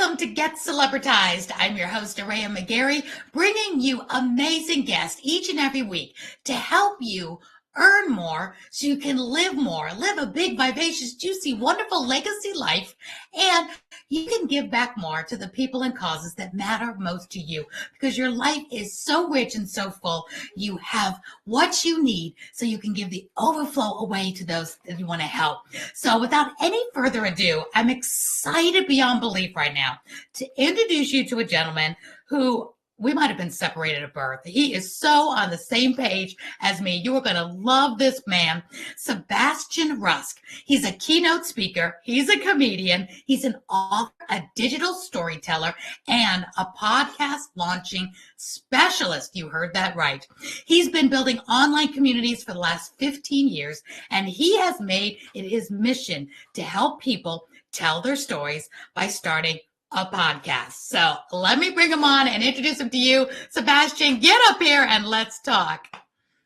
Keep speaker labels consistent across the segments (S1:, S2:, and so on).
S1: Welcome to Get Celebritized. I'm your host, Aurea McGarry, bringing you amazing guests each and every week to help you earn more so you can live more, live a big, vivacious, juicy, wonderful legacy life, and you can give back more to the people and causes that matter most to you, because your life is so rich and so full. You have what you need so you can give the overflow away to those that you want to help. So without any further ado, I'm excited beyond belief right now to introduce you to a gentleman who we might have been separated at birth. He is so on the same page as me. You are going to love this man, Sebastian Rusk. He's a keynote speaker. He's a comedian. He's an author, a digital storyteller, and a podcast launching specialist. You heard that right. He's been building online communities for the last 15 years, and he has made it his mission to help people tell their stories by starting a podcast. So let me bring him on and introduce him to you. Sebastian, get up here and let's talk.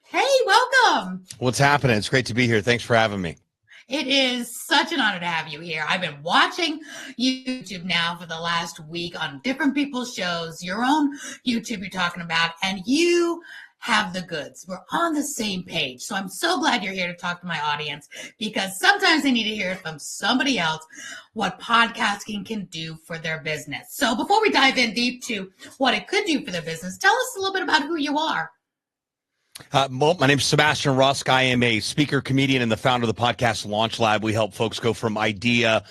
S1: Hey, welcome.
S2: What's happening? It's great to be here. Thanks for having me.
S1: It is such an honor to have you here. I've been watching YouTube now for the last week on different people's shows, your own YouTube you're talking about, and you have the goods. We're on the same page. So I'm so glad you're here to talk to my audience, because sometimes they need to hear it from somebody else what podcasting can do for their business. So before we dive in deep to what it could do for their business, tell us a little bit about who you are.
S2: My name's Sebastian Rusk. I am a speaker, comedian, and the founder of the podcast Launch Lab. We help folks go from idea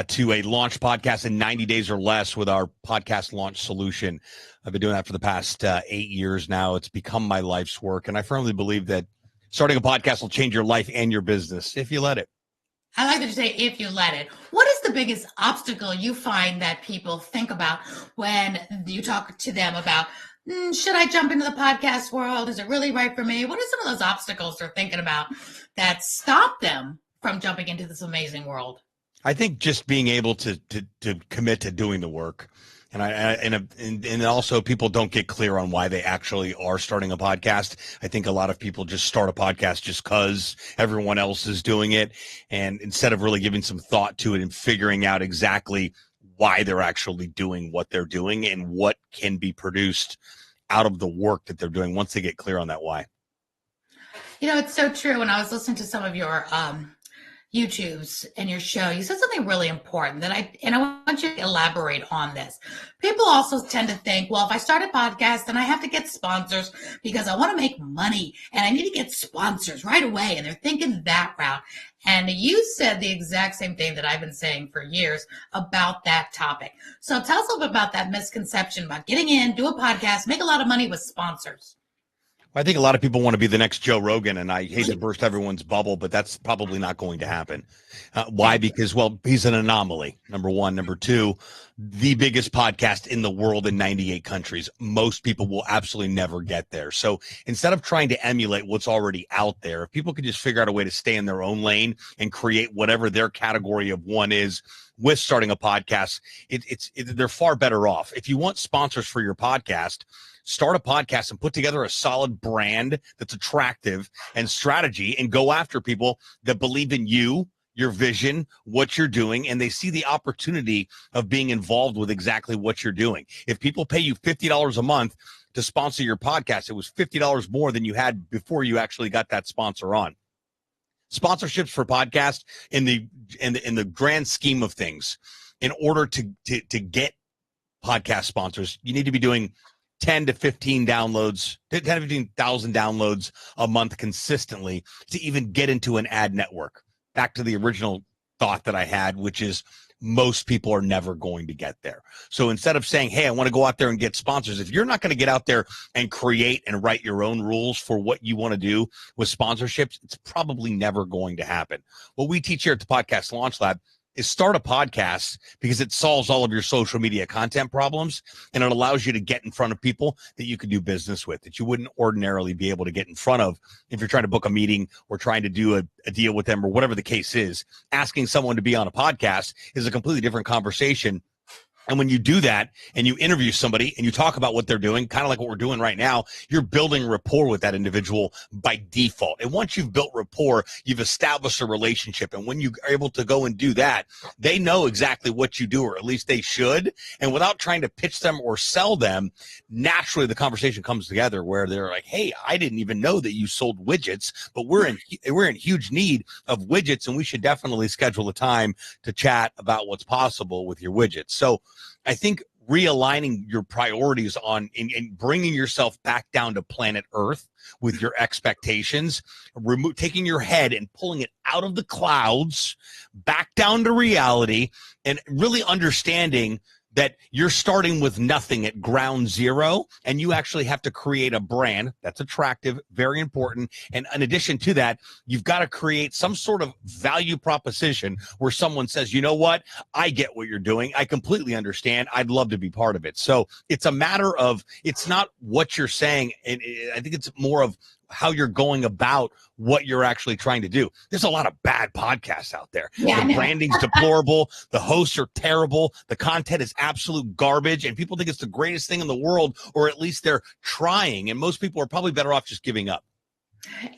S2: to a launch podcast in 90 days or less with our podcast launch solution. I've been doing that for the past 8 years now. It's become my life's work, and I firmly believe that starting a podcast will change your life and your business if you let it.
S1: I like that you say if you let it. What is the biggest obstacle you find that people think about when you talk to them about, should I jump into the podcast world? Is it really right for me? What are some of those obstacles they're thinking about that stop them from jumping into this amazing world?
S2: I think just being able to commit to doing the work. And also people don't get clear on why they actually are starting a podcast. I think a lot of people just start a podcast just because everyone else is doing it. And instead of really giving some thought to it and figuring out exactly why they're actually doing what they're doing and what can be produced out of the work that they're doing once they get clear on that why.
S1: You know, it's so true. When I was listening to some of your YouTubes and your show, you said something really important that I want you to elaborate on this. People also tend to think, well, if I start a podcast, then I have to get sponsors because I want to make money and I need to get sponsors right away. And they're thinking that route. And you said the exact same thing that I've been saying for years about that topic. So tell us a little bit about that misconception about getting in, do a podcast, make a lot of money with sponsors.
S2: I think a lot of people want to be the next Joe Rogan, and I hate to burst everyone's bubble, but that's probably not going to happen. Why? Because, well, he's an anomaly, number one. Number two, the biggest podcast in the world in 98 countries. Most people will absolutely never get there. So instead of trying to emulate what's already out there, if people could just figure out a way to stay in their own lane and create whatever their category of one is with starting a podcast, they're far better off. If you want sponsors for your podcast, start a podcast and put together a solid brand that's attractive and strategy and go after people that believe in you, your vision, what you're doing, and they see the opportunity of being involved with exactly what you're doing. If people pay you $50 a month to sponsor your podcast, it was $50 more than you had before you actually got that sponsor on. Sponsorships for podcasts in the grand scheme of things, in order to get podcast sponsors, you need to be doing 10 to 15 downloads, 10 to 15,000 downloads a month consistently to even get into an ad network. Back to the original thought that I had, which is most people are never going to get there. So instead of saying, hey, I want to go out there and get sponsors, if you're not going to get out there and create and write your own rules for what you want to do with sponsorships, it's probably never going to happen. What we teach here at the Podcast Launch Lab is start a podcast because it solves all of your social media content problems, and it allows you to get in front of people that you could do business with that you wouldn't ordinarily be able to get in front of if you're trying to book a meeting or trying to do a deal with them or whatever the case is. Asking someone to be on a podcast is a completely different conversation And when you do that and you interview somebody and you talk about what they're doing, kind of like what we're doing right now, you're building rapport with that individual by default. And once you've built rapport, you've established a relationship. And when you are able to go and do that, they know exactly what you do, or at least they should. And without trying to pitch them or sell them, naturally the conversation comes together where they're like, hey, I didn't even know that you sold widgets, but we're in huge need of widgets, and we should definitely schedule a time to chat about what's possible with your widgets. So I think realigning your priorities on in bringing yourself back down to planet Earth with your expectations, taking your head and pulling it out of the clouds back down to reality, and really understanding that you're starting with nothing at ground zero, and you actually have to create a brand that's attractive, very important. And in addition to that, you've got to create some sort of value proposition where someone says, you know what, I get what you're doing. I completely understand. I'd love to be part of it. So it's a matter of, it's not what you're saying. And I think it's more of how you're going about what you're actually trying to do. There's a lot of bad podcasts out there.
S1: Yeah,
S2: the branding's deplorable. The hosts are terrible. The content is absolute garbage. And people think it's the greatest thing in the world, or at least they're trying. And most people are probably better off just giving up.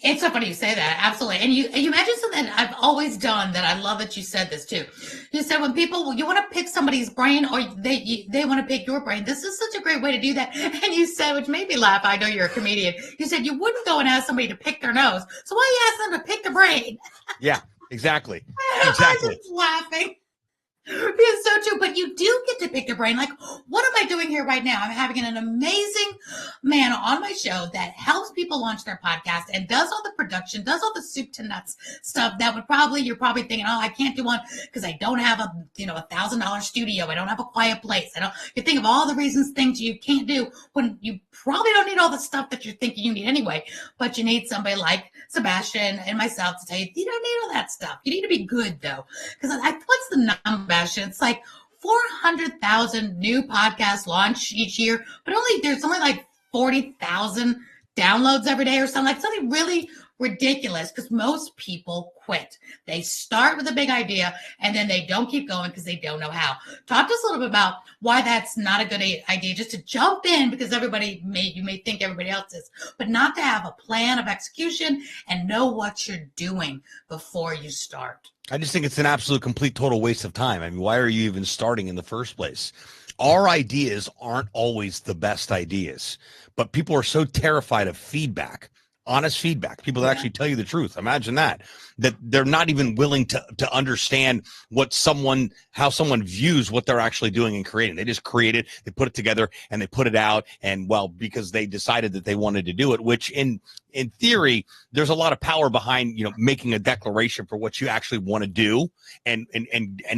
S1: It's so funny you say that. Absolutely. And you mentioned something I've always done that I love that you said this too. You said when people, you want to pick somebody's brain, or they want to pick your brain. This is such a great way to do that. And you said, which made me laugh, I know you're a comedian, you said you wouldn't go and ask somebody to pick their nose. So why you ask them to pick the brain?
S2: Yeah, exactly.
S1: I'm just laughing. It's so true, but you do get to pick the brain. Like, what am I doing here right now? I'm having an amazing man on my show that helps people launch their podcast and does all the production, does all the soup to nuts stuff that you're probably thinking, oh, I can't do one because I don't have a $1,000 studio. I don't have a quiet place. You think of all the things you can't do when you probably don't need all the stuff that you're thinking you need anyway, but you need somebody like Sebastian and myself to tell you, you don't need all that stuff. You need to be good though. Because what's the number? It's like 400,000 new podcasts launch each year, but there's only like 40,000 downloads every day or something really ridiculous, because most people quit. They start with a big idea and then they don't keep going because they don't know how. Talk to us a little bit about why that's not a good idea, just to jump in because you may think everybody else is, but not to have a plan of execution and know what you're doing before you start.
S2: I just think it's an absolute, complete, total waste of time. I mean, why are you even starting in the first place? Our ideas aren't always the best ideas, but people are so terrified of feedback, honest feedback, people that actually tell you the truth. Imagine that they're not even willing to understand how someone views what they're actually doing and creating. They just create it, they put it together, and they put it out. And because they decided that they wanted to do it, which in theory, there's a lot of power behind, making a declaration for what you actually want to do and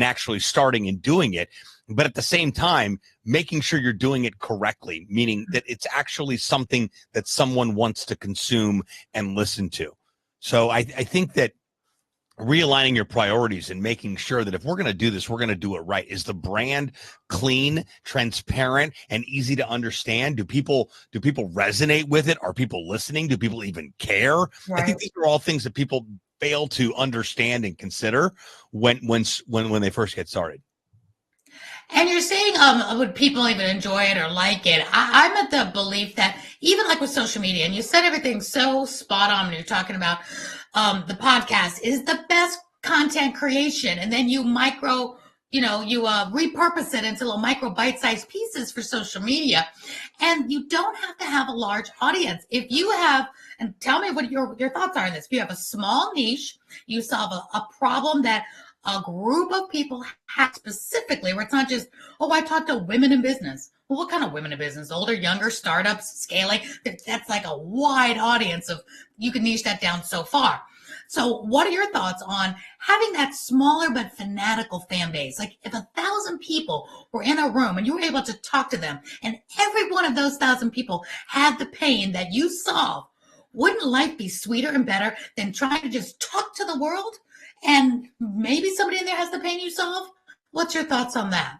S2: actually starting and doing it. But at the same time, making sure you're doing it correctly, meaning that it's actually something that someone wants to consume and listen to. So I think that realigning your priorities and making sure that if we're going to do this, we're going to do it right. Is the brand clean, transparent, and easy to understand? Do people resonate with it? Are people listening? Do people even care? Right. I think these are all things that people fail to understand and consider when they first get started.
S1: And you're saying, would people even enjoy it or like it? I'm at the belief that even like with social media, and you said everything so spot on when you're talking about the podcast is the best content creation. And then you repurpose it into little micro bite-sized pieces for social media. And you don't have to have a large audience. If you have, and tell me what your thoughts are on this. If you have a small niche, you solve a problem that a group of people have specifically, where it's not just, I talk to women in business. Well, what kind of women in business? Older, younger, startups, scaling? That's like a wide audience of, you can niche that down so far. So what are your thoughts on having that smaller but fanatical fan base? Like if 1,000 people were in a room and you were able to talk to them, and every one of those 1,000 people had the pain that you solve, wouldn't life be sweeter and better than trying to just talk to the world? And maybe somebody in there has the pain you solve. What's your thoughts on that?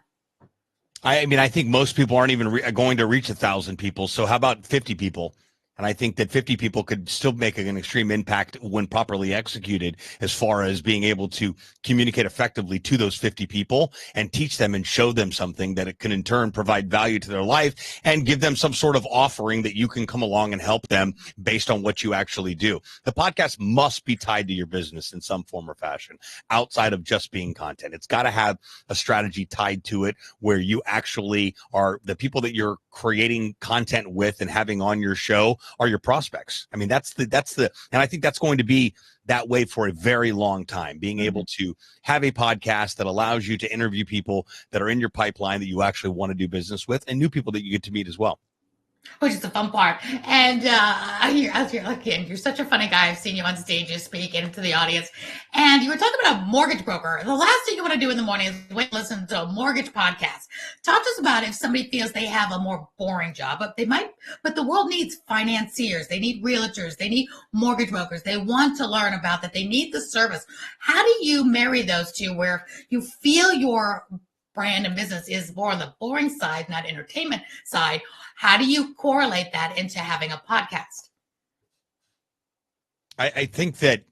S1: I
S2: think most people aren't even going to reach 1,000 people. So how about 50 people? And I think that 50 people could still make an extreme impact when properly executed, as far as being able to communicate effectively to those 50 people and teach them and show them something that it can in turn provide value to their life and give them some sort of offering that you can come along and help them based on what you actually do. The podcast must be tied to your business in some form or fashion outside of just being content. It's got to have a strategy tied to it where you actually are the people that you're creating content with and having on your show are your prospects. I mean, that's the, and I think that's going to be that way for a very long time, being able to have a podcast that allows you to interview people that are in your pipeline that you actually want to do business with, and new people that you get to meet as well.
S1: Which is the fun part. And you're such a funny guy. I've seen you on stages speak into the audience. And you were talking about a mortgage broker. The last thing you want to do in the morning is wait and listen to a mortgage podcast. Talk to us about if somebody feels they have a more boring job, but the world needs financiers. They need realtors. They need mortgage brokers. They want to learn about that. They need the service. How do you marry those two where you feel your brand and business is more on the boring side, not entertainment side? How do you correlate that into having a podcast?
S2: I think that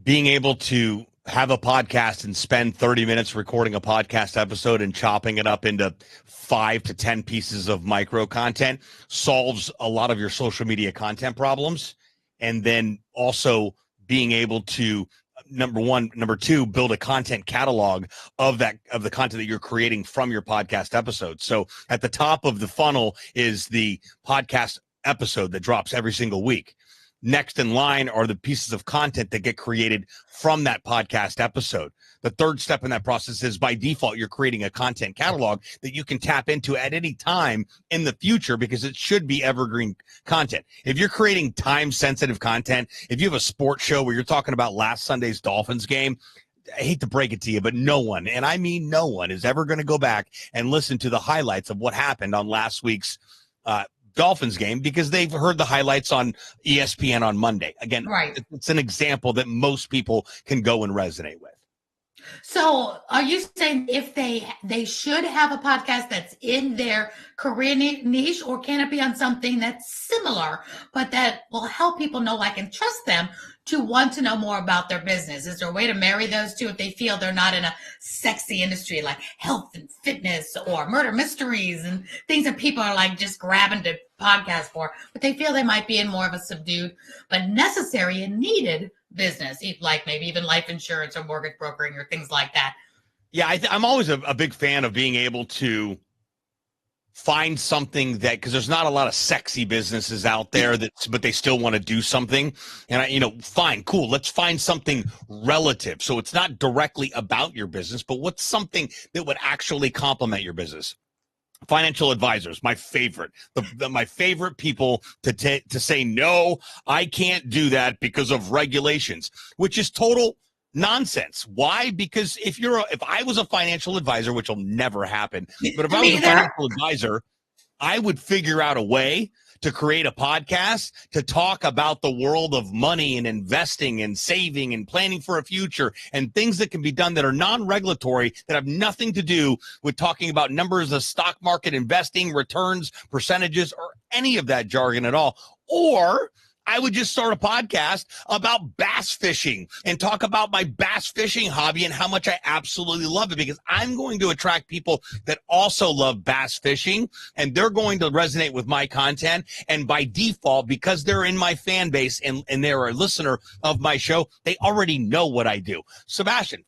S2: being able to have a podcast and spend 30 minutes recording a podcast episode and chopping it up into 5 to 10 pieces of micro content solves a lot of your social media content problems. And then also being able to, number two, build a content catalog of the content that you're creating from your podcast episode. So at the top of the funnel is the podcast episode that drops every single week. Next in line are the pieces of content that get created from that podcast episode. The third step in that process is, by default, you're creating a content catalog that you can tap into at any time in the future, because it should be evergreen content. If you're creating time-sensitive content, if you have a sports show where you're talking about last Sunday's Dolphins game, I hate to break it to you, but no one, and I mean no one, is ever going to go back and listen to the highlights of what happened on last week's Dolphins game, because they've heard the highlights on ESPN on Monday. Again, right. It's an example that most people can go and resonate with.
S1: So are you saying if they should have a podcast that's in their career niche, or can it be on something that's similar, but that will help people know, like, and trust them to want to know more about their business? Is there a way to marry those two if they feel they're not in a sexy industry like health and fitness or murder mysteries and things that people are like just grabbing to podcast for, but they feel they might be in more of a subdued but necessary and needed business, like maybe even life insurance or mortgage brokering or things like that?
S2: Yeah, I'm always a big fan of being able to find something that, because there's not a lot of sexy businesses out there but they still want to do something. And fine, cool. Let's find something relative. So it's not directly about your business, but what's something that would actually complement your business? Financial advisors, my favorite, my favorite people to say, no, I can't do that because of regulations, which is total nonsense. Why? Because if I was a financial advisor, which will never happen, but if I was a financial advisor, I would figure out a way to create a podcast to talk about the world of money and investing and saving and planning for a future and things that can be done that are non-regulatory, that have nothing to do with talking about numbers of stock market investing, returns, percentages, or any of that jargon at all. Or I would just start a podcast about bass fishing and talk about my bass fishing hobby and how much I absolutely love it, because I'm going to attract people that also love bass fishing, and they're going to resonate with my content. And by default, because they're in my fan base and they're a listener of my show, they already know what I do. Sebastian,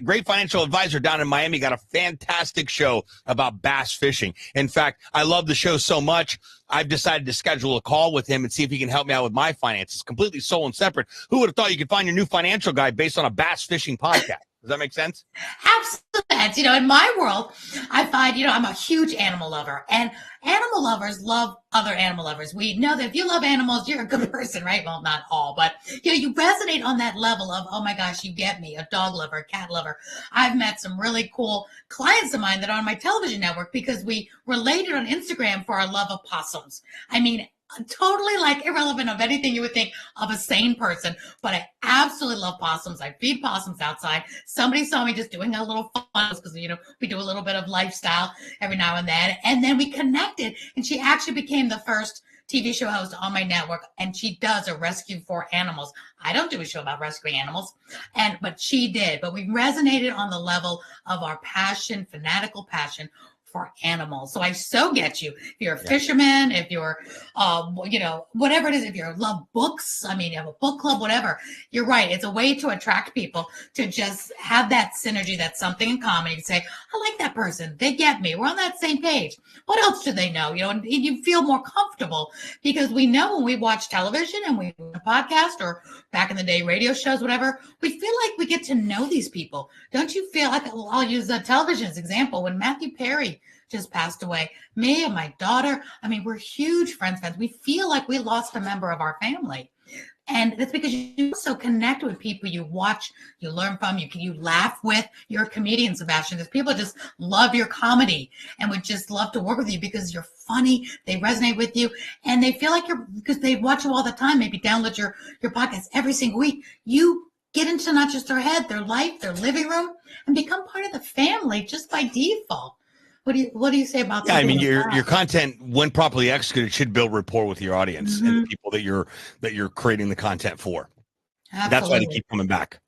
S2: great financial advisor down in Miami, got a fantastic show about bass fishing. In fact, I love the show so much, I've decided to schedule a call with him and see if he can help me out with my finances, completely sole and separate. Who would have thought you could find your new financial guy based on a bass fishing podcast? Does that make sense?
S1: Absolutely. In my world, I find, I'm a huge animal lover, and animal lovers love other animal lovers. We know that if you love animals, you're a good person, right? Well, not all, but you resonate on that level of, oh my gosh, you get me, a dog lover, a cat lover. I've met some really cool clients of mine that are on my television network because we related on Instagram for our love of possums. Totally irrelevant of anything you would think of a sane person, but I absolutely love possums. I feed possums outside. Somebody saw me just doing a little fun because, we do a little bit of lifestyle every now and then we connected, and she actually became the first TV show host on my network, and she does a rescue for animals. I don't do a show about rescuing animals, but she did. But we resonated on the level of our passion, fanatical passion for animals. So I so get you. If you're a fisherman, if you're, whatever it is, if you love books, I mean, you have a book club, whatever, you're right. It's a way to attract people to just have that synergy, that's something in common. You can say, I like that person. They get me. We're on that same page. What else do they know? And you feel more comfortable because we know when we watch television and we do a podcast or back in the day, radio shows, whatever, we feel like we get to know these people. Don't you feel like, I'll use a television as example, when Matthew Perry just passed away, me and my daughter, I mean, we're huge fans. We feel like we lost a member of our family. And that's because you also connect with people you watch, you learn from, you laugh with. You're a comedian, Sebastian. There's people just love your comedy and would just love to work with you because you're funny. They resonate with you and they feel like because they watch you all the time, maybe download your podcast every single week. You get into not just their head, their life, their living room, and become part of the family just by default. What do you say about that?
S2: Yeah, I mean, your content, when properly executed, should build rapport with your audience and the people that you're creating the content for. Absolutely. That's why they keep coming back.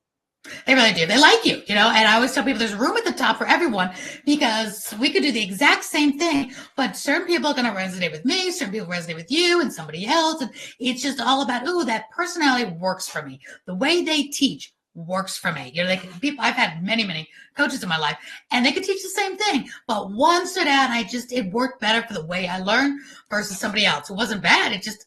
S1: They really do. They like you, and I always tell people there's room at the top for everyone because we could do the exact same thing, but certain people are going to resonate with me, certain people resonate with you and somebody else. And it's just all about, that personality works for me. The way they teach works for me. People, I've had many coaches in my life and they could teach the same thing, but one stood out and it worked better for the way I learned versus somebody else. It wasn't bad. It just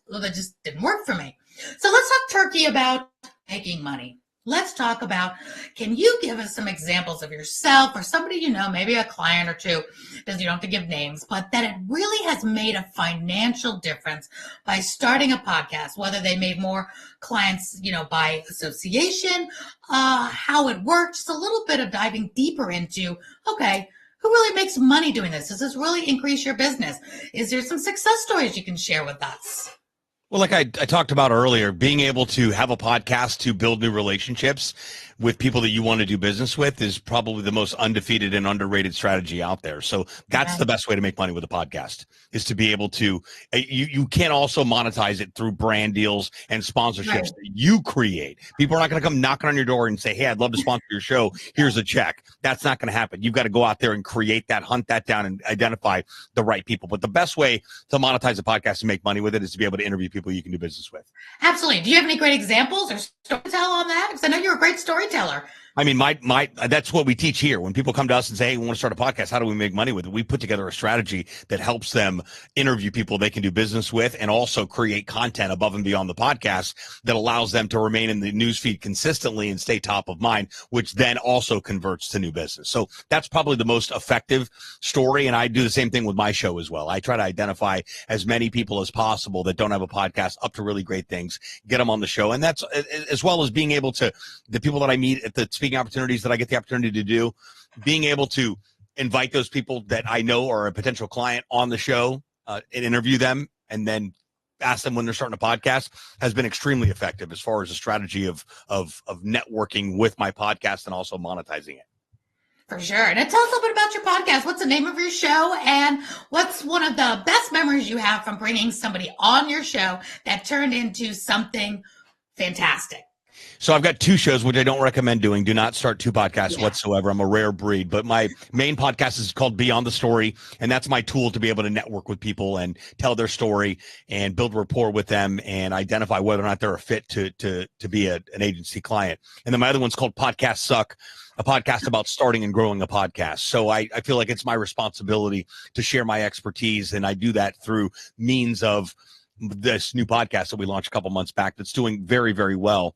S1: didn't work for me. So let's talk turkey about making money. Let's talk about, can you give us some examples of yourself or somebody maybe a client or two, because you don't have to give names, but that it really has made a financial difference by starting a podcast, whether they made more clients, by association, how it worked, just a little bit of diving deeper into, okay, who really makes money doing this? Does this really increase your business? Is there some success stories you can share with us?
S2: Well, like I talked about earlier, being able to have a podcast to build new relationships with people that you want to do business with is probably the most undefeated and underrated strategy out there. So that's the best way to make money with a podcast, is to be able to, you can also monetize it through brand deals and sponsorships that you create. People are not going to come knocking on your door and say, hey, I'd love to sponsor your show. Here's a check. That's not going to happen. You've got to go out there and create that, hunt that down and identify the right people. But the best way to monetize a podcast and make money with it is to be able to interview people you can do business with.
S1: Absolutely. Do you have any great examples or story to tell on that? Because I know you're a great storyteller.
S2: I mean, that's what we teach here. When people come to us and say, hey, we want to start a podcast, how do we make money with it? We put together a strategy that helps them interview people they can do business with and also create content above and beyond the podcast that allows them to remain in the newsfeed consistently and stay top of mind, which then also converts to new business. So that's probably the most effective story. And I do the same thing with my show as well. I try to identify as many people as possible that don't have a podcast up to really great things, get them on the show. And that's as well as being able to, the people that I meet at the speaking opportunities that I get the opportunity to do, being able to invite those people that I know are a potential client on the show and interview them and then ask them when they're starting a podcast has been extremely effective as far as a strategy of networking with my podcast and also monetizing it.
S1: For sure. And tell us a little bit about your podcast. What's the name of your show? And what's one of the best memories you have from bringing somebody on your show that turned into something fantastic?
S2: So I've got two shows, which I don't recommend doing. Do not start two podcasts whatsoever. I'm a rare breed. But my main podcast is called Beyond the Story, and that's my tool to be able to network with people and tell their story and build rapport with them and identify whether or not they're a fit to be an agency client. And then my other one's called Podcast Suck, a podcast about starting and growing a podcast. So I feel like it's my responsibility to share my expertise, and I do that through means of this new podcast that we launched a couple months back that's doing very, very well.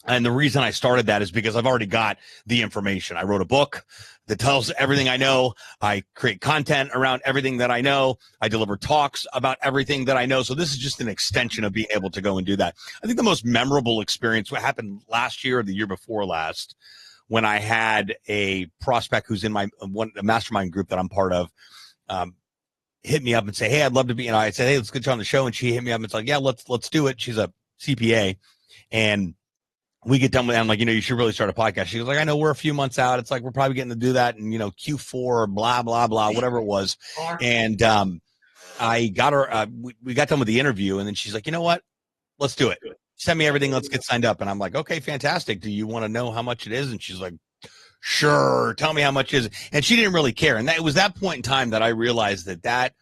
S2: And the reason I started that is because I've already got the information. I wrote a book that tells everything I know. I create content around everything that I know. I deliver talks about everything that I know. So this is just an extension of being able to go and do that. I think the most memorable experience, what happened last year or the year before last, when I had a prospect who's in a mastermind group that I'm part of, hit me up and say, hey, I'd love to be, I said, hey, let's get you on the show. And she hit me up and it's like, yeah, let's do it. She's a CPA. And we get done with that. I'm like, you should really start a podcast. She was like, I know we're a few months out. It's like, we're probably getting to do that in, Q4 or blah, blah, blah, whatever it was. And I got her, we got done with the interview, and then she's like, you know what? Let's do it. Send me everything. Let's get signed up. And I'm like, okay, fantastic. Do you want to know how much it is? And she's like, sure. Tell me how much is it. And she didn't really care. And it was that point in time that I realized that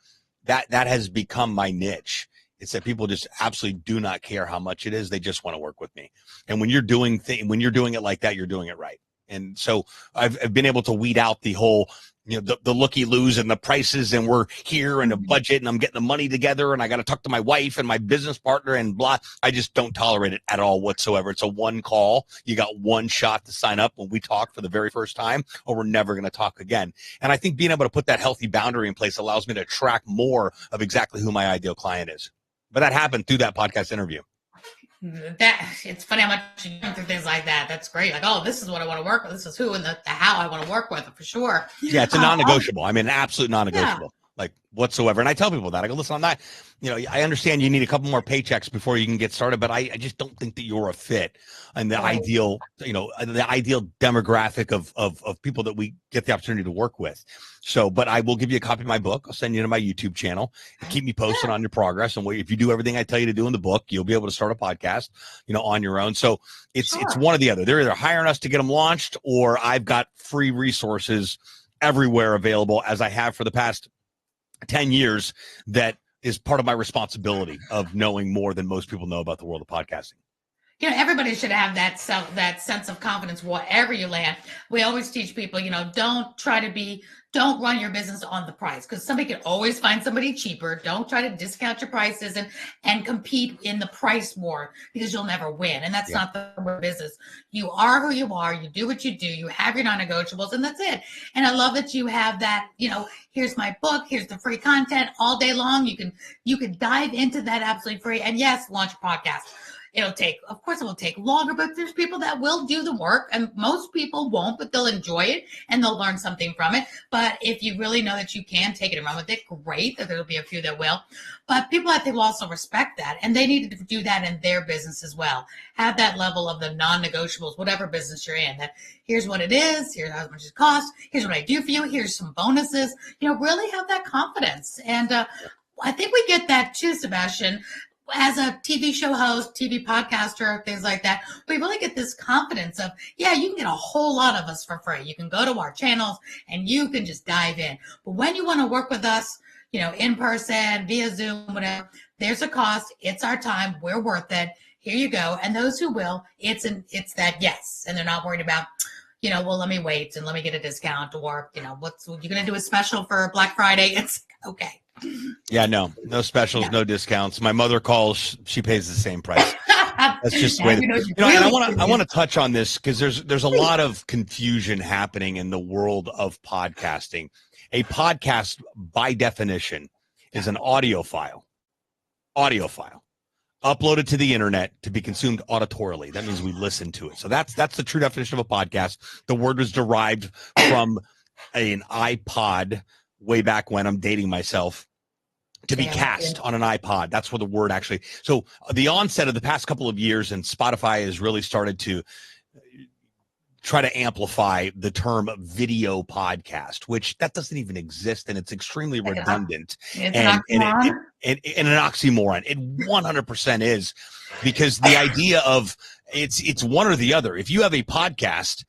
S2: has become my niche. It's that people just absolutely do not care how much it is. They just want to work with me. And when you're doing it like that, you're doing it right. And so I've been able to weed out the whole, the looky-loos and the prices, and we're here and a budget, and I'm getting the money together, and I got to talk to my wife and my business partner and blah. I just don't tolerate it at all whatsoever. It's a one call. You got one shot to sign up when we talk for the very first time, or we're never going to talk again. And I think being able to put that healthy boundary in place allows me to track more of exactly who my ideal client is. But that happened through that podcast interview.
S1: It's funny how much you go through things like that. That's great. Like, oh, this is what I want to work with. This is who and the how I want to work with, for sure.
S2: Yeah, it's a non-negotiable. I mean, an absolute non-negotiable, like whatsoever. And I tell people that. I go, listen, I'm not, I understand you need a couple more paychecks before you can get started, but I just don't think that you're a fit and the ideal, the ideal demographic of people that we get the opportunity to work with. So, but I will give you a copy of my book. I'll send you to my YouTube channel and keep me posted on your progress. And if you do everything I tell you to do in the book, you'll be able to start a podcast, on your own. So it's one or the other. They're either hiring us to get them launched, or I've got free resources everywhere available, as I have for the past 10 years. That is part of my responsibility of knowing more than most people know about the world of podcasting.
S1: Everybody should have that sense of confidence wherever you land. We always teach people, don't run your business on the price, because somebody can always find somebody cheaper. Don't try to discount your prices and compete in the price war, because you'll never win. And that's not the business. You are who you are. You do what you do. You have your non-negotiables, and that's it. And I love that you have that, here's my book. Here's the free content all day long. You can dive into that absolutely free. And yes, launch a podcast. It will take longer, but there's people that will do the work, and most people won't, but they'll enjoy it and they'll learn something from it. But if you really know that you can take it and run with it, great. That there'll be a few that will. But people, I think, will also respect that, and they need to do that in their business as well. Have that level of the non-negotiables, whatever business you're in, that here's what it is, here's how much it costs, here's what I do for you, here's some bonuses. Really have that confidence. And I think we get that too, Sebastian. As a TV show host, TV podcaster, things like that, we really get this confidence of, you can get a whole lot of us for free. You can go to our channels and you can just dive in. But when you want to work with us, in person, via Zoom, whatever, there's a cost. It's our time. We're worth it. Here you go. And those who will, it's that yes. And they're not worried about, well, let me wait and let me get a discount, or, what's you're going to do a special for Black Friday. It's okay.
S2: Yeah, no specials, no discounts. My mother calls, she pays the same price. That's just the way. And I want to touch on this, because there's a lot of confusion happening in the world of podcasting. A podcast, by definition, is an audio file uploaded to the internet to be consumed auditorily. That means we listen to it. So that's the true definition of a podcast. The word was derived from an iPod way back when. I'm dating myself. To be cast on an iPod. That's where the word actually. So the onset of the past couple of years, and Spotify has really started to try to amplify the term video podcast, which that doesn't even exist, and it's extremely redundant and an oxymoron. It 100% is, because the idea of it's one or the other. If you have a podcast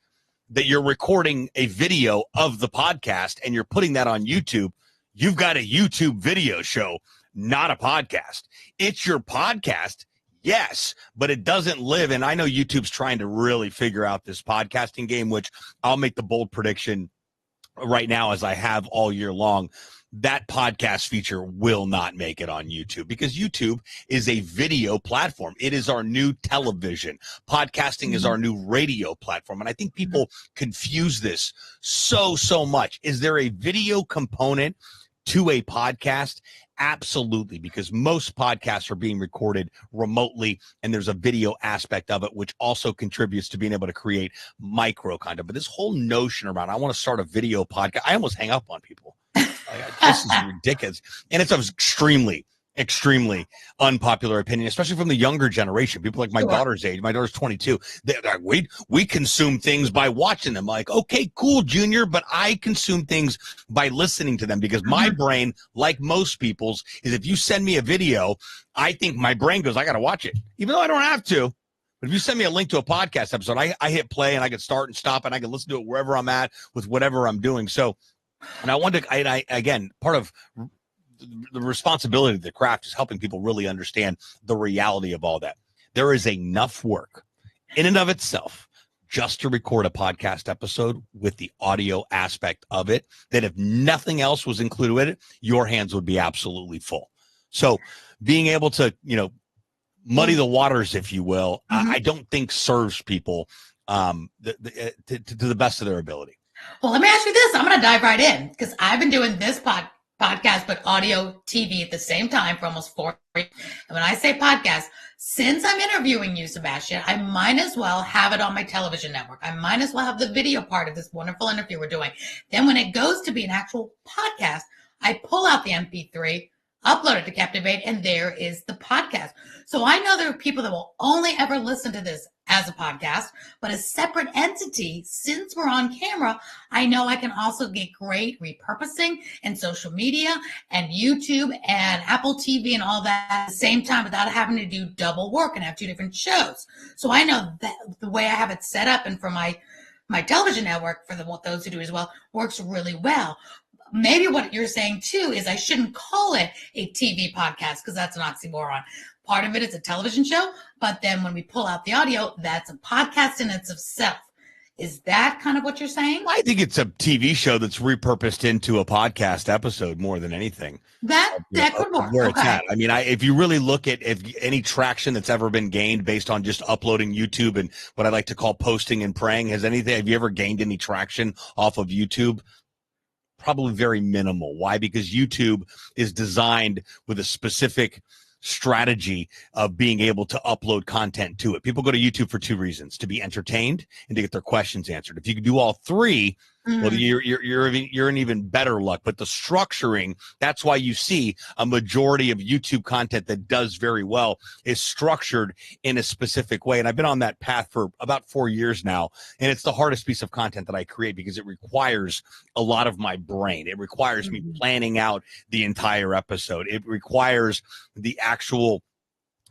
S2: that you're recording a video of the podcast and you're putting that on YouTube, you've got a YouTube video show, not a podcast. It's your podcast, yes, but it doesn't live. And I know YouTube's trying to really figure out this podcasting game, which I'll make the bold prediction right now, as I have all year long. That podcast feature will not make it on YouTube, because YouTube is a video platform. It is our new television. Podcasting is our new radio platform. And I think people confuse this so much. Is there a video component to a podcast? Absolutely, because most podcasts are being recorded remotely, and there's a video aspect of it, which also contributes to being able to create micro content. But this whole notion around, I want to start a video podcast, I almost hang up on people. This is ridiculous. And it's extremely extremely unpopular opinion, especially from the younger generation. People like my daughter's age. My daughter's 22. They're like, we consume things by watching them. Like, okay, cool, Junior, but I consume things by listening to them because my brain, like most people's, is if you send me a video, I think my brain goes, I got to watch it, even though I don't have to. But if you send me a link to a podcast episode, I hit play and I can start and stop and I can listen to it wherever I'm at with whatever I'm doing. So, and I wanted to, again, part of the responsibility of the craft is helping people really understand the reality of all that. There is enough work in and of itself just to record a podcast episode with the audio aspect of it that if nothing else was included with it, your hands would be absolutely full. So being able to, muddy the waters, if you will, I don't think serves people to the best of their ability.
S1: Well, let me ask you this. I'm going to dive right in because I've been doing this podcast, but audio, TV at the same time for almost 4 years. And when I say podcast, since I'm interviewing you, Sebastian, I might as well have it on my television network. I might as well have the video part of this wonderful interview we're doing. Then when it goes to be an actual podcast, I pull out the MP3, upload it to Captivate, and there is the podcast. So I know there are people that will only ever listen to this as a podcast, but a separate entity, since we're on camera, I know I can also get great repurposing and social media and YouTube and Apple TV and all that at the same time without having to do double work and have 2 different shows. So I know that the way I have it set up and for my television network, for those who do as well, works really well. Maybe what you're saying too is I shouldn't call it a TV podcast because that's an oxymoron. Part of it is a television show, but then when we pull out the audio, that's a podcast in itself. Is that kind of what you're saying?
S2: I think it's a TV show that's repurposed into a podcast episode more than anything.
S1: That could work.
S2: Where it's at. I mean, if you really look at any traction that's ever been gained based on just uploading YouTube and what I like to call posting and praying, have you ever gained any traction off of YouTube? Probably very minimal. Why? Because YouTube is designed with a specific strategy of being able to upload content to it. People go to YouTube for 2 reasons: to be entertained and to get their questions answered. If you can do all 3, well, you're in even better luck. But the structuring, that's why you see a majority of YouTube content that does very well is structured in a specific way. And I've been on that path for about 4 years now. And it's the hardest piece of content that I create because it requires a lot of my brain. It requires me planning out the entire episode. It requires the actual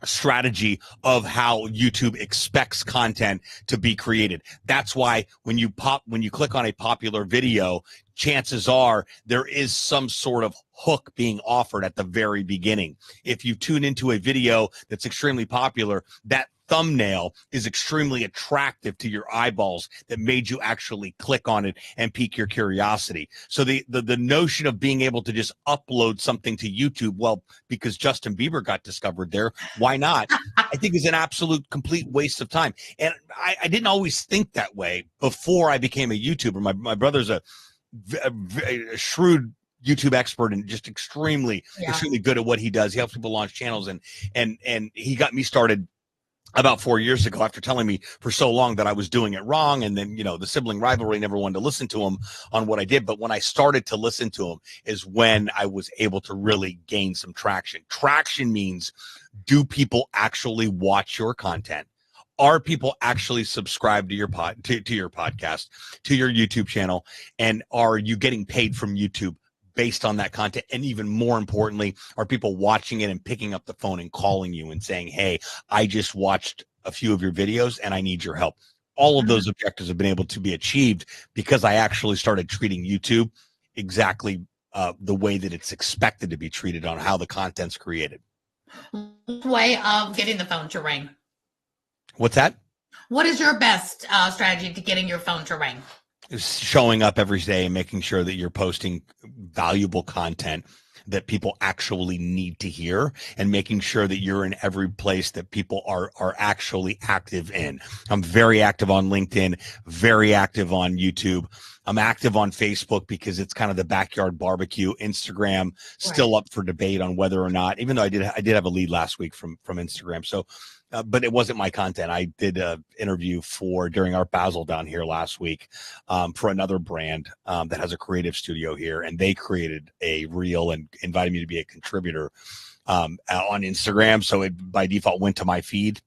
S2: strategy of how YouTube expects content to be created. That's why when you click on a popular video, chances are there is some sort of hook being offered at the very beginning. If you tune into a video that's extremely popular, that thumbnail is extremely attractive to your eyeballs that made you actually click on it and pique your curiosity. So the notion of being able to just upload something to YouTube, well, because Justin Bieber got discovered there, why not? I think is an absolute complete waste of time. And I didn't always think that way before I became a YouTuber. My brother's a shrewd YouTube expert and just extremely good at what he does. He helps people launch channels and he got me started about 4 years ago after telling me for so long that I was doing it wrong. And then, the sibling rivalry, never wanted to listen to him on what I did. But when I started to listen to him is when I was able to really gain some traction. Traction means, do people actually watch your content? Are people actually subscribed to your your podcast, to your YouTube channel? And are you getting paid from YouTube based on that content? And even more importantly, are people watching it and picking up the phone and calling you and saying, hey, I just watched a few of your videos and I need your help? All of those objectives have been able to be achieved because I actually started treating YouTube exactly the way that it's expected to be treated on how the content's created.
S1: Way of getting the phone to ring.
S2: What's that?
S1: What is your best strategy to getting your phone to ring?
S2: Showing up every day and making sure that you're posting valuable content that people actually need to hear, and making sure that you're in every place that people are actually active in. I'm very active on LinkedIn, very active on YouTube. I'm active on Facebook because it's kind of the backyard barbecue. Instagram still up for debate on whether or not, even though I did have a lead last week from Instagram. So but it wasn't my content. I did an interview during Art Basel down here last week for another brand that has a creative studio here, and they created a reel and invited me to be a contributor on Instagram. So it by default went to my feed.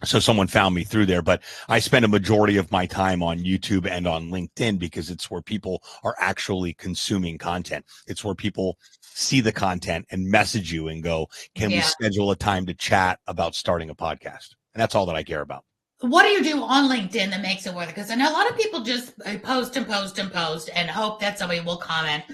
S2: So someone found me through there, but I spend a majority of my time on YouTube and on LinkedIn because it's where people are actually consuming content. It's where people see the content and message you and go, can we schedule a time to chat about starting a podcast? And that's all that I care about.
S1: What do you do on LinkedIn that makes it worth it? Because I know a lot of people just post and post and post and hope that somebody will comment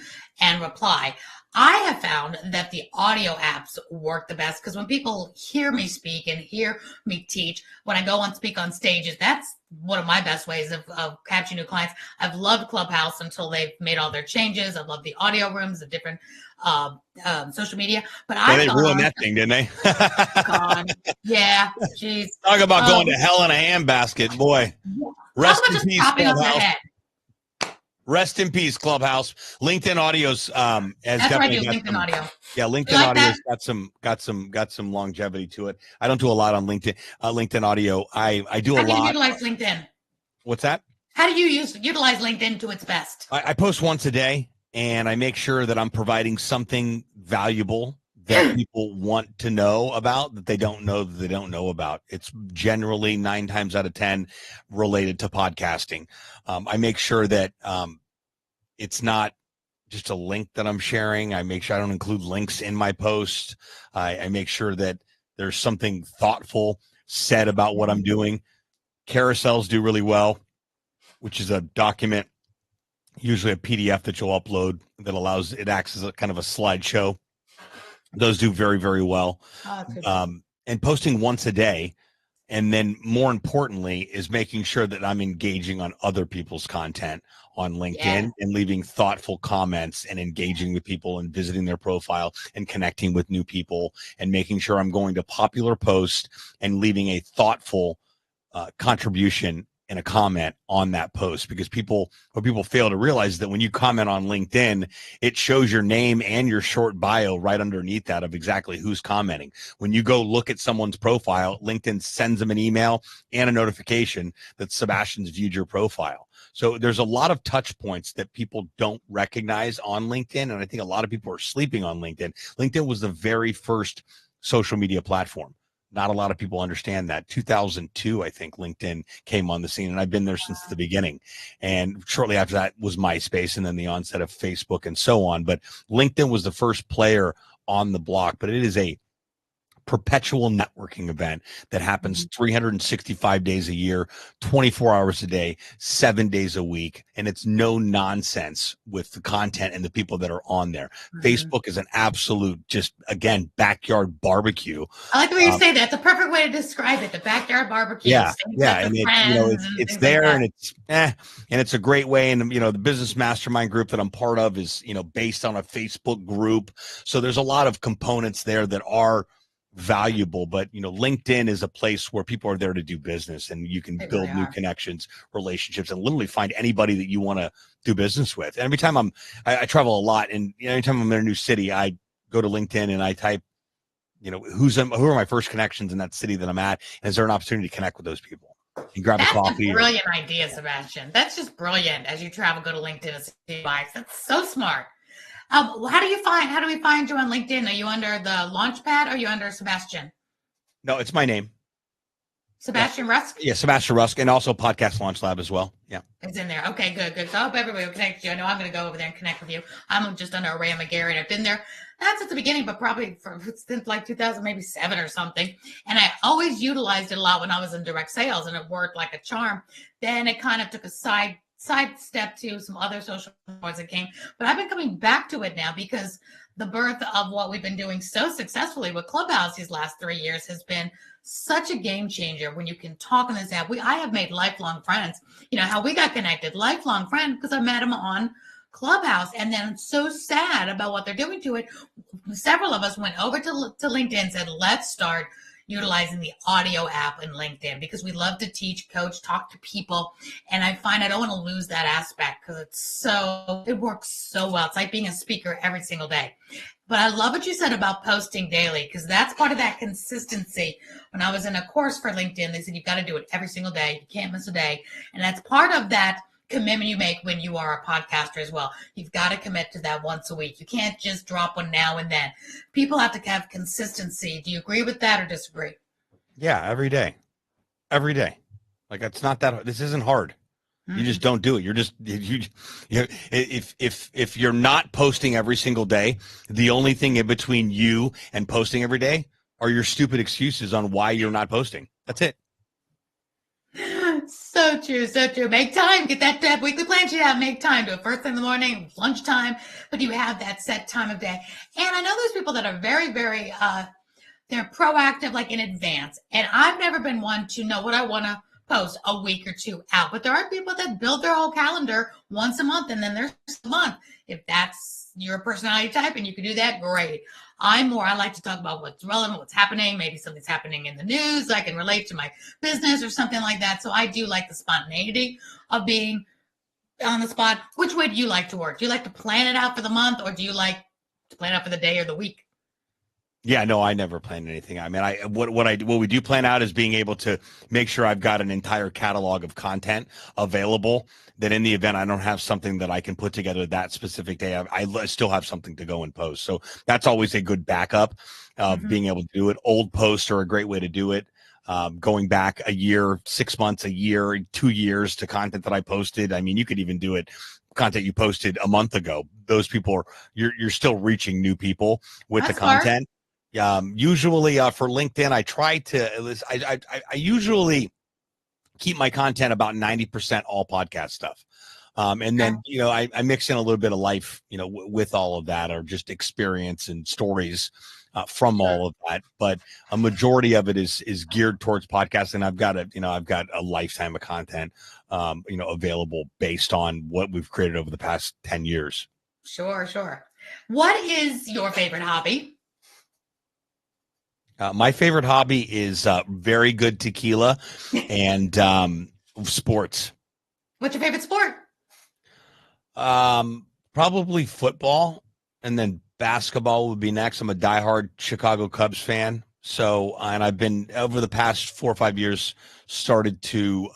S1: and reply. I have found that the audio apps work the best because when people hear me speak and hear me teach, when I go and speak on stages, that's one of my best ways of capturing new clients. I've loved Clubhouse until they've made all their changes. I love the audio rooms, the different social media. But
S2: they ruined that thing, didn't they?
S1: God, yeah, jeez.
S2: Talk about going to hell in a handbasket, boy. Rest in peace, Clubhouse. Rest in peace, Clubhouse. LinkedIn Audio's has definitely got
S1: LinkedIn Audio.
S2: Yeah, LinkedIn Audio's got some longevity to it. I don't do a lot on LinkedIn. LinkedIn Audio. I do a lot. How do you
S1: utilize LinkedIn?
S2: What's that?
S1: How do you utilize LinkedIn to its best?
S2: I post once a day, and I make sure that I'm providing something valuable that people want to know about that they don't know about. It's generally 9 times out of 10 related to podcasting. I make sure that it's not just a link that I'm sharing. I make sure I don't include links in my posts. I make sure that there's something thoughtful said about what I'm doing. Carousels do really well, which is a document, usually a PDF that you'll upload that it acts as a kind of a slideshow. Those do very, very well. And posting once a day. And then more importantly is making sure that I'm engaging on other people's content on LinkedIn and leaving thoughtful comments and engaging with people and visiting their profile and connecting with new people and making sure I'm going to popular posts and leaving a thoughtful contribution in a comment on that post, because what people fail to realize is that when you comment on LinkedIn, it shows your name and your short bio right underneath that of exactly who's commenting. When you go look at someone's profile, LinkedIn sends them an email and a notification that Sebastian's viewed your profile. So there's a lot of touch points that people don't recognize on LinkedIn. And I think a lot of people are sleeping on LinkedIn. LinkedIn was the very first social media platform. Not a lot of people understand that. 2002, I think LinkedIn came on the scene, and I've been there since the beginning. And shortly after that was MySpace, and then the onset of Facebook and so on. But LinkedIn was the first player on the block, but it is a perpetual networking event that happens 365 days a year, 24 hours a day, 7 days a week. And it's no nonsense with the content and the people that are on there. Facebook is an absolute, just again, backyard barbecue.
S1: I like the way you say that. It's a perfect way to describe it. The backyard barbecue.
S2: Yeah. And it's there like and it's a great way. And, the business mastermind group that I'm part of is, based on a Facebook group. So there's a lot of components there that are valuable, but LinkedIn is a place where people are there to do business, and you can build new connections, relationships, and literally find anybody that you want to do business with. And every time I travel a lot, and anytime I'm in a new city, I go to LinkedIn and I type, who are my first connections in that city that I'm at, and is there an opportunity to connect with those people and grab a coffee?
S1: That's a brilliant idea, Sebastian. That's just brilliant. As you travel, go to LinkedIn and see bikes. That's so smart. How do we find you on LinkedIn? Are you under the Launchpad or are you under Sebastian?
S2: No, it's my name.
S1: Sebastian Rusk?
S2: Yeah, Sebastian Rusk, and also Podcast Launch Lab as well. Yeah.
S1: It's in there. Okay, good. So I hope everybody will connect with you. I know I'm going to go over there and connect with you. I'm just under Aurea McGarry, and I've been there not since the beginning, but probably since like 2007 or something. And I always utilized it a lot when I was in direct sales, and it worked like a charm. Then it kind of took a sidestep to some other social networks that came, but I've been coming back to it now because the birth of what we've been doing so successfully with Clubhouse these last 3 years has been such a game changer. When you can talk on this app, I have made lifelong friends. How we got connected, lifelong friend, because I met them on Clubhouse, and then I'm so sad about what they're doing to it. Several of us went over to LinkedIn and said, let's start utilizing the audio app in LinkedIn, because we love to teach, coach, talk to people. And I find I don't want to lose that aspect because it works so well. It's like being a speaker every single day. But I love what you said about posting daily, because that's part of that consistency. When I was in a course for LinkedIn, they said you've got to do it every single day. You can't miss a day. And that's part of that commitment you make when you are a podcaster as well. You've got to commit to that once a week. You can't just drop one now and then. People have to have consistency. Do you agree with that or disagree?
S2: Yeah, every day. Every day. Like, it's not that, this isn't hard. You just don't do it. You're just if you're not posting every single day, the only thing in between you and posting every day are your stupid excuses on why you're not posting. That's it.
S1: So true, so true. Make time. Get that weekly plan sheet out. Make time. Do it first thing in the morning, lunchtime, but you have that set time of day. And I know there's people that are very, very they're proactive, like in advance. And I've never been one to know what I want to post a week or two out. But there are people that build their whole calendar once a month, and then there's a month. If that's your personality type and you can do that, great. I like to talk about what's relevant, what's happening. Maybe something's happening in the news I can relate to my business or something like that. So I do like the spontaneity of being on the spot. Which way do you like to work? Do you like to plan it out for the month, or do you like to plan out for the day or the week?
S2: Yeah, no, I never plan anything. I mean, what we do plan out is being able to make sure I've got an entire catalog of content available, that in the event I don't have something that I can put together that specific day, I still have something to go and post. So that's always a good backup of being able to do it. Old posts are a great way to do it. Going back a year, 6 months, a year, 2 years to content that I posted. I mean, you could even do it content you posted a month ago. Those people you're still reaching new people with the content. Usually for LinkedIn, I try to, I usually keep my content about 90% all podcast stuff. And then, I mix in a little bit of life, with all of that, or just experience and stories from all of that. But a majority of it is geared towards podcasting. I've got a lifetime of content, available based on what we've created over the past 10 years.
S1: Sure. What is your favorite hobby?
S2: My favorite hobby is very good tequila and sports.
S1: What's your favorite sport?
S2: Probably football, and then basketball would be next. I'm a diehard Chicago Cubs fan. So, and I've been, over the past 4 or 5 years, started to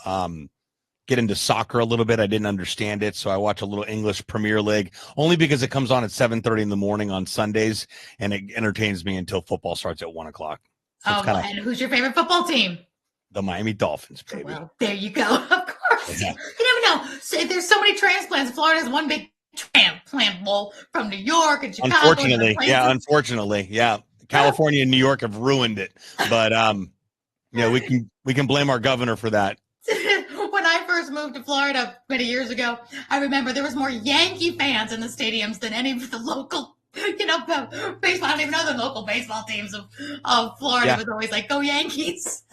S2: get into soccer a little bit. I didn't understand it, so I watch a little English Premier League, only because it comes on at 7:30 in the morning on Sundays, and it entertains me until football starts at 1 o'clock. So
S1: and who's your favorite football team?
S2: The Miami Dolphins, baby.
S1: Well, there you go. Of course. Yeah. You never know. So there's so many transplants. Florida has one big transplant bowl from New York and Chicago.
S2: Unfortunately. California and New York have ruined it. But we can blame our governor for that.
S1: When I first moved to Florida many years ago, I remember there was more Yankee fans in the stadiums than any of the local, baseball. I don't even know the local baseball teams of Florida. Yeah. Was always like, go Yankees.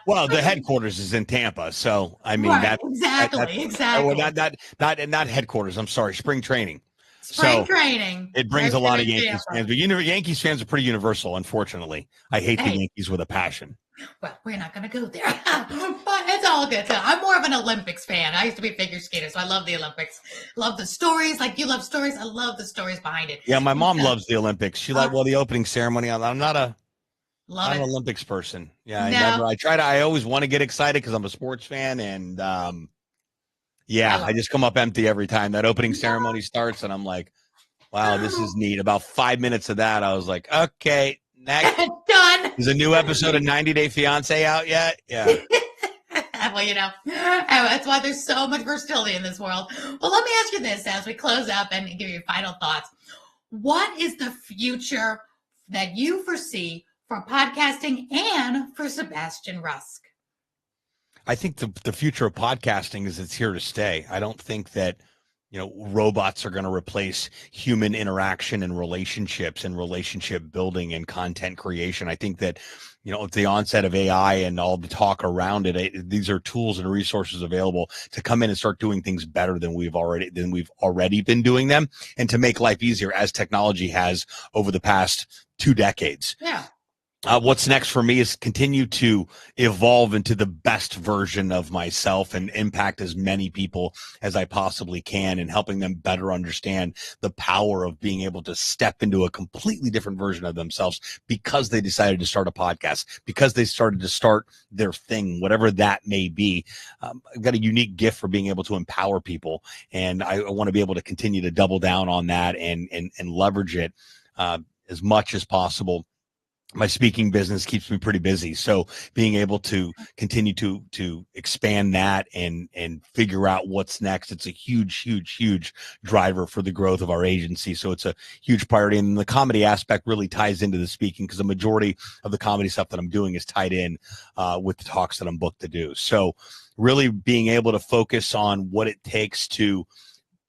S2: Well, the headquarters is in Tampa, so I mean,
S1: right, exactly.
S2: Well, not headquarters. I'm sorry, spring training.
S1: Spring training.
S2: It brings a lot of Yankees fans, but Yankees fans are pretty universal. Unfortunately, I hate the Yankees with a passion.
S1: Well, we're not going to go there, but it's all good. So I'm more of an Olympics fan. I used to be a figure skater, so I love the Olympics. Love the stories. Like you love stories. I love the stories behind it.
S2: Yeah, my mom loves the Olympics. She the opening ceremony. I'm not an Olympics person. Yeah, I always want to get excited because I'm a sports fan, and I just come up empty every time that opening ceremony starts, and I'm like, wow, this is neat. About 5 minutes of that, I was like, okay. Next.
S1: Done.
S2: Is a new episode of 90 Day Fiancé out yet? Yeah.
S1: Well, that's why there's so much versatility in this world. Well, let me ask you this as we close up and give you final thoughts. What is the future that you foresee for podcasting and for Sebastian Rusk?
S2: I think the future of podcasting is it's here to stay. I don't think that robots are going to replace human interaction and relationships and relationship building and content creation. I think that, at the onset of AI and all the talk around it, these are tools and resources available to come in and start doing things better than we've already been doing them, and to make life easier, as technology has over the past 2 decades.
S1: Yeah.
S2: What's next for me is continue to evolve into the best version of myself and impact as many people as I possibly can, and helping them better understand the power of being able to step into a completely different version of themselves because they decided to start a podcast, because they started to start their thing, whatever that may be. I've got a unique gift for being able to empower people, and I want to be able to continue to double down on that and leverage it as much as possible. My speaking business keeps me pretty busy, so being able to continue to expand that and figure out what's next, it's a huge driver for the growth of our agency. So it's a huge priority, and the comedy aspect really ties into the speaking, because the majority of the comedy stuff that I'm doing is tied in with the talks that I'm booked to do. So really being able to focus on what it takes to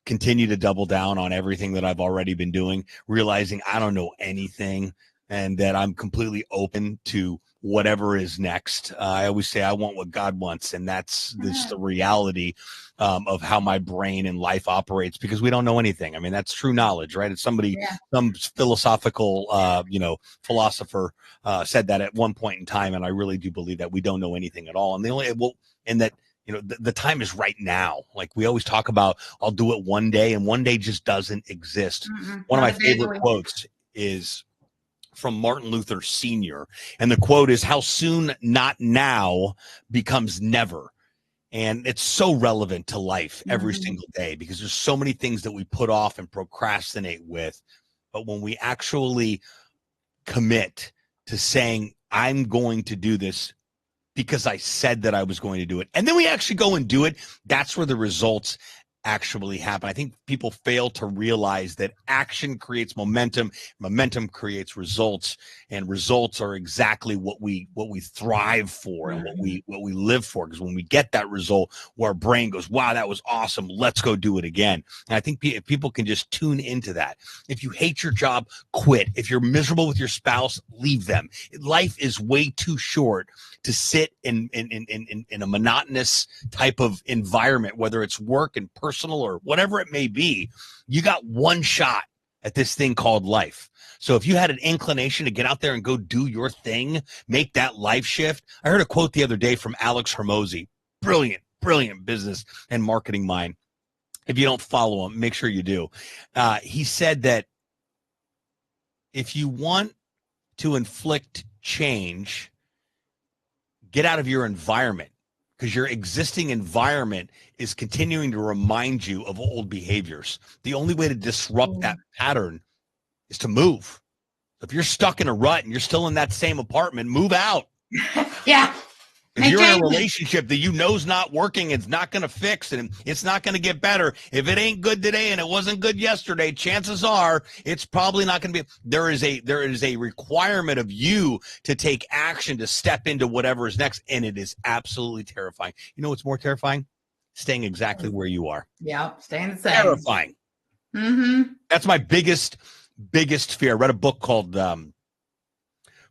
S2: continue to double down on everything that I've already been doing, realizing I don't know anything, and that I'm completely open to whatever is next. I always say I want what God wants, and that's the reality of how my brain and life operates, because we don't know anything. I mean, that's true knowledge, right? It's some philosophical, philosopher said that at one point in time, and I really do believe that we don't know anything at all. And the time is right now. Like we always talk about, I'll do it one day, and one day just doesn't exist. One of my favorite quotes is from Martin Luther Sr. And the quote is, "How soon not now becomes never." And it's so relevant to life every single day, because there's so many things that we put off and procrastinate with. But when we actually commit to saying, I'm going to do this because I said that I was going to do it, and then we actually go and do it, that's where the results actually happen. I think people fail to realize that action creates momentum, momentum creates results, and results are exactly what we thrive for and what we live for. Because when we get that result, where our brain goes, wow, that was awesome, let's go do it again. And I think if people can just tune into that. If you hate your job, quit. If you're miserable with your spouse, leave them. Life is way too short to sit in a monotonous type of environment, whether it's work and personal or whatever it may be. You got one shot at this thing called life. So if you had an inclination to get out there and go do your thing, make that life shift. I heard a quote the other day from Alex Hermosi, brilliant business and marketing mind. If you don't follow him, make sure you do. He said that if you want to inflict change, get out of your environment, because your existing environment is continuing to remind you of old behaviors. The only way to disrupt that pattern is to move. If you're stuck in a rut and you're still in that same apartment, move out.
S1: Yeah.
S2: If you're in a relationship that you know is not working, it's not going to fix, and it's not going to get better. If it ain't good today and it wasn't good yesterday, chances are it's probably not going to be. There is a requirement of you to take action, to step into whatever is next, and it is absolutely terrifying. You know what's more terrifying? Staying exactly where you are.
S1: Yeah, staying the same.
S2: Terrifying. That's my biggest fear. I read a book called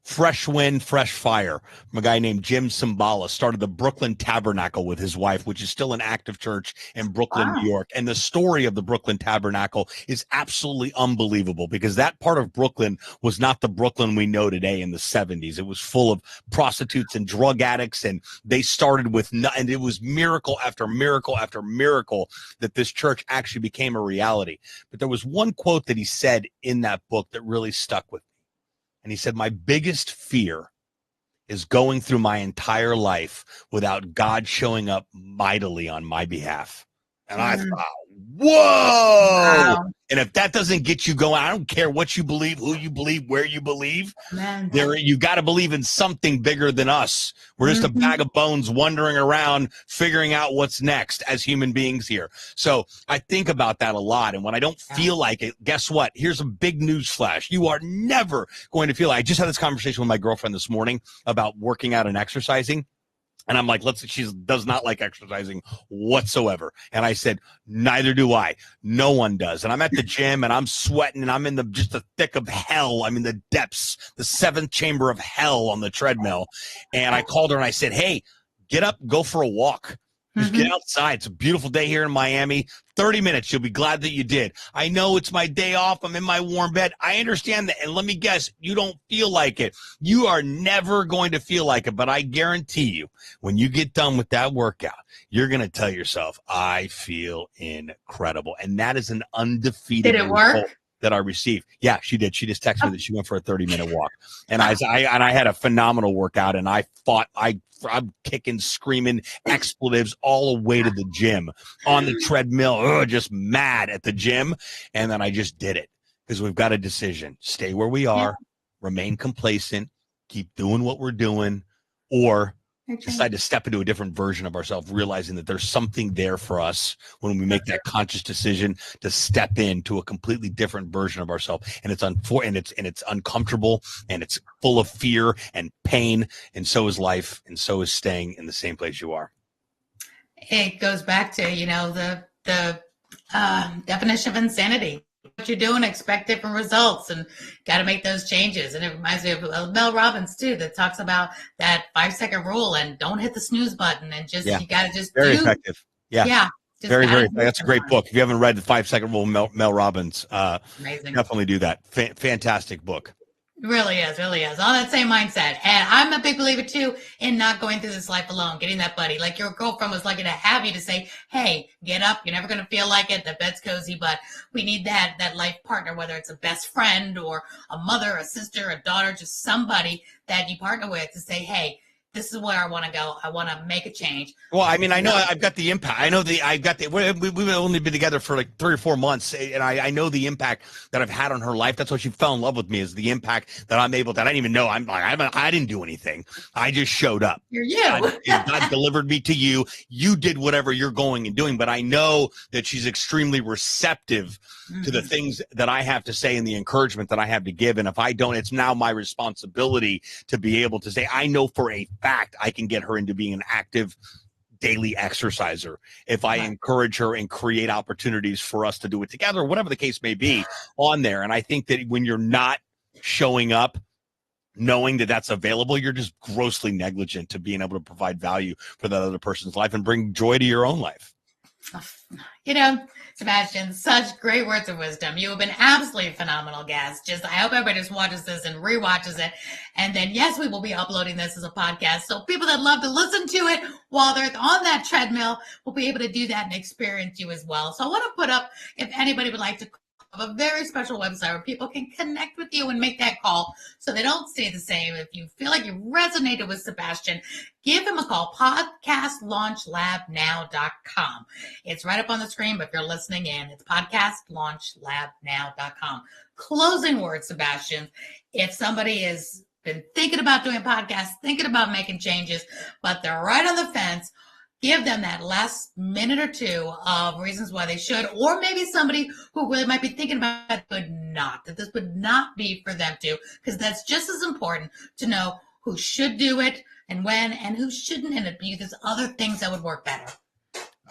S2: Fresh Wind, Fresh Fire from a guy named Jim Cymbala. Started the Brooklyn Tabernacle with his wife, which is still an active church in Brooklyn, New York. And the story of the Brooklyn Tabernacle is absolutely unbelievable, because that part of Brooklyn was not the Brooklyn we know today in the 70s. It was full of prostitutes and drug addicts, and they started with, and it was miracle after miracle after miracle that this church actually became a reality. But there was one quote that he said in that book that really stuck with me. And he said, my biggest fear is going through my entire life without God showing up mightily on my behalf. And I thought, whoa. Wow. And if that doesn't get you going, I don't care what you believe, who you believe, where you believe. Man. You got to believe in something bigger than us. We're just a bag of bones wandering around, figuring out what's next as human beings here. So I think about that a lot. And when I don't feel like it, guess what? Here's a big news flash. You are never going to feel like. I just had this conversation with my girlfriend this morning about working out and exercising. And I'm like, she does not like exercising whatsoever. And I said, neither do I. No one does. And I'm at the gym and I'm sweating and I'm in just the thick of hell. I'm in the depths, the seventh chamber of hell on the treadmill. And I called her and I said, hey, get up, go for a walk. Just get outside. It's a beautiful day here in Miami. 30 minutes. You'll be glad that you did. I know it's my day off. I'm in my warm bed. I understand that. And let me guess, you don't feel like it. You are never going to feel like it. But I guarantee you, when you get done with that workout, you're going to tell yourself, I feel incredible. And that is an undefeated
S1: Did it
S2: result
S1: work?
S2: that I received. Yeah, she did. She just texted me that she went for a 30-minute walk. And I had a phenomenal workout, and I'm kicking, screaming expletives all the way to the gym on the treadmill, just mad at the gym. And then I just did it because we've got a decision. Stay where we are, remain complacent, keep doing what we're doing, or decide to step into a different version of ourselves, realizing that there's something there for us when we make that conscious decision to step into a completely different version of ourselves. And it's uncomfortable, and it's full of fear and pain, and so is life, and so is staying in the same place you are.
S1: It goes back to, the definition of insanity. What you're doing, expect different results, and got to make those changes. And it reminds me of Mel Robbins too, that talks about that 5-second rule and don't hit the snooze button, and you got to just
S2: very effective. Yeah. Very. That's a great book. If you haven't read the 5-second rule, Mel Robbins,
S1: amazing.
S2: Definitely do that. Fantastic book.
S1: Really is. On that same mindset. And I'm a big believer too in not going through this life alone, getting that buddy. Like your girlfriend was lucky to have you to say, hey, get up. You're never going to feel like it. The bed's cozy, but we need that life partner, whether it's a best friend or a mother, a sister, a daughter, just somebody that you partner with to say, hey, this is where I want to go. I want to make a change.
S2: Well, I mean, I know I've got the impact. We've only been together for like 3 or 4 months, and I know the impact that I've had on her life. That's why she fell in love with me, is the impact that I didn't even know. I didn't do anything. I just showed up.
S1: You're you.
S2: God delivered me to you. You did whatever you're going and doing, but I know that she's extremely receptive to the things that I have to say and the encouragement that I have to give. And if I don't, it's now my responsibility to be able to say, I know for a fact I can get her into being an active daily exerciser if I encourage her and create opportunities for us to do it together, whatever the case may be on there. And I think that when you're not showing up, knowing that that's available, you're just grossly negligent to being able to provide value for that other person's life and bring joy to your own life.
S1: Sebastian, such great words of wisdom. You have been absolutely phenomenal guest. I hope everybody just watches this and rewatches it. And then, yes, we will be uploading this as a podcast. So people that love to listen to it while they're on that treadmill will be able to do that and experience you as well. So I want to put up, if anybody would like to, a very special website where people can connect with you and make that call so they don't stay the same. If you feel like you resonated with Sebastian, give him a call, podcastlaunchlabnow.com. It's right up on the screen, but if you're listening in, it's podcastlaunchlabnow.com. Closing words, Sebastian. If somebody has been thinking about doing podcasts, thinking about making changes, but they're right on the fence, give them that last minute or two of reasons why they should, or maybe somebody who really might be thinking about it that this would not be for them to, because that's just as important to know who should do it and when, and who shouldn't, and there's other things that would work better.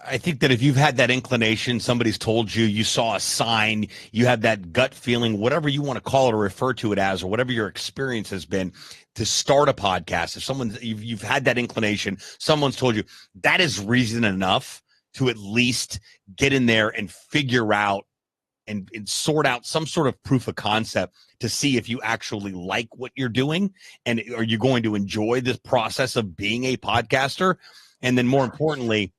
S2: I think that if you've had that inclination, somebody's told you, you saw a sign, you had that gut feeling, whatever you want to call it or refer to it as, or whatever your experience has been, to start a podcast. If you've had that inclination, someone's told you, that is reason enough to at least get in there and figure out and sort out some sort of proof of concept to see if you actually like what you're doing, and are you going to enjoy this process of being a podcaster, and then more importantly,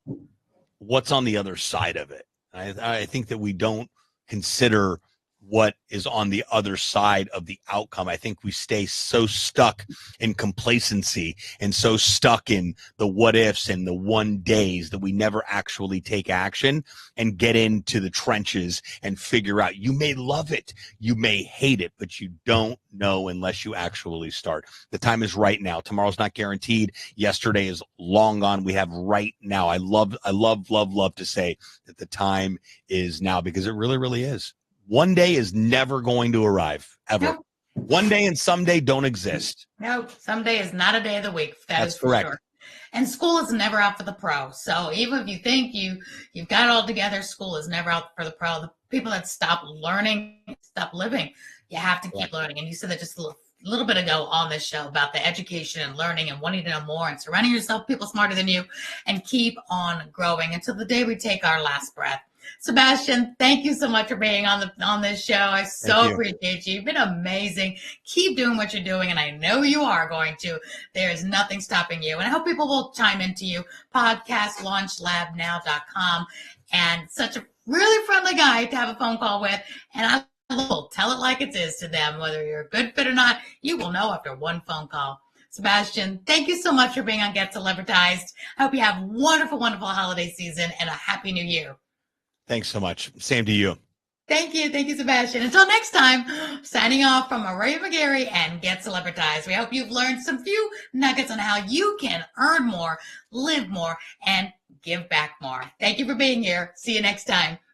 S2: what's on the other side of it. I think that we don't consider what is on the other side of the outcome. I think we stay so stuck in complacency and so stuck in the what ifs and the one days that we never actually take action and get into the trenches and figure out. You may love it, you may hate it, but you don't know unless you actually start. The time is right now. Tomorrow's not guaranteed. Yesterday is long gone. We have right now. I love to say that the time is now, because it really, really is. One day is never going to arrive, ever.
S1: Nope.
S2: One day and someday don't exist.
S1: No, someday is not a day of the week.
S2: That's correct.
S1: Sure. And school is never out for the pro. So even if you think you've got it all together, school is never out for the pro. The people that stop learning, stop living. You have to keep learning. And you said that just a little bit ago on this show about the education and learning and wanting to know more and surrounding yourself with people smarter than you and keep on growing until the day we take our last breath. Sebastian, thank you so much for being on this show. I so appreciate you. You've been amazing. Keep doing what you're doing, and I know you are going to. There is nothing stopping you. And I hope people will chime into you. Podcastlaunchlabnow.com. And such a really friendly guy to have a phone call with. And I will tell it like it is to them. Whether you're a good fit or not, you will know after one phone call. Sebastian, thank you so much for being on Get Celebritized. I hope you have a wonderful, wonderful holiday season and a happy new year.
S2: Thanks so much. Same to you.
S1: Thank you. Thank you, Sebastian. Until next time, signing off from Aurea McGarry and Get Celebritized. We hope you've learned some few nuggets on how you can earn more, live more, and give back more. Thank you for being here. See you next time.